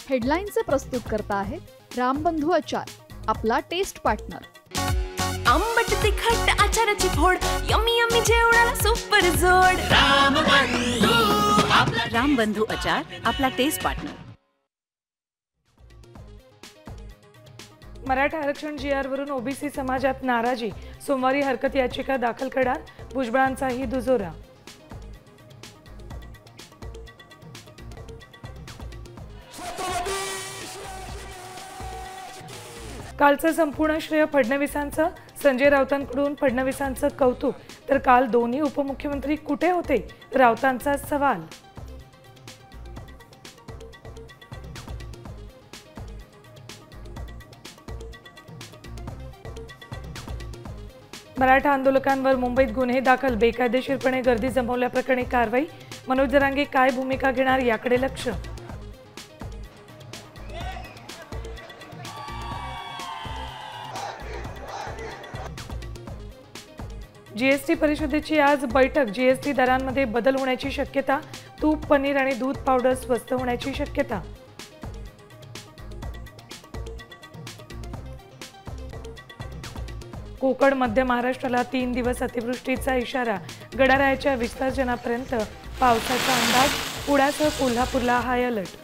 हेडलाईनचे प्रस्तुत करता आहेत रामबंधू आचार, आपला टेस्ट पार्टनर। आंबट तिखट आचाराची फोड, यम्मी यम्मी जेवणाला सुपर जोड। रामबंधू आचार, आपला टेस्ट पार्टनर। मराठा आरक्षण GR वरून ओबीसी समाजात नाराजी, सोमवारी हरकत याचिका दाखल करणार, भुजबळांचाही दुजोरा। कालचं संपूर्ण श्रेय फडणवीसांचं, संजय राऊतांकडून फडणवीसांचं कौतुक, तर काल दोन्ही उपमुख्यमंत्री कुठे होते, राऊतांचा सवाल। मराठा आंदोलकांवर मुंबईत गुन्हे दाखल, बेकायदेशीरपणे गर्दी जमवल्याप्रकरणी कारवाई, मनोज जरांगे काय भूमिका घेणार याकडे लक्ष। जीएसटी परिषदेची आज बैठक, जीएसटी दरांमध्ये बदल होण्याची शक्यता, तूप, पनीर आणि दूध पावडर स्वस्त होण्याची शक्यता। कोकण, मध्य महाराष्ट्राला 3 दिवस अतिवृष्टीचा इशारा, गडारायाच्या विसर्जनापर्यंत पावसाचा अंदाज, पुण्यासह कोल्हापूरला हाय अलर्ट।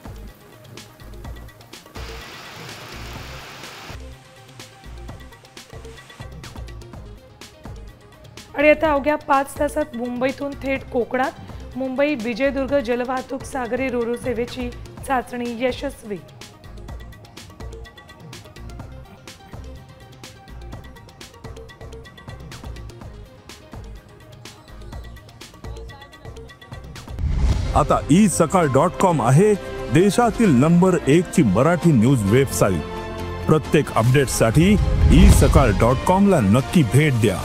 आणि आता अवघ्या 5 तासात मुंबईतून थेट कोकणात, मुंबई विजयदुर्ग जलवाहतूक सागरी रोरो सेवेची चाचणी यशस्वी। आता isakal.com आहे देशातील नंबर 1 ची मराठी न्यूज वेबसाईट। प्रत्येक अपडेटसाठी isakal.com ला नक्की भेट द्या।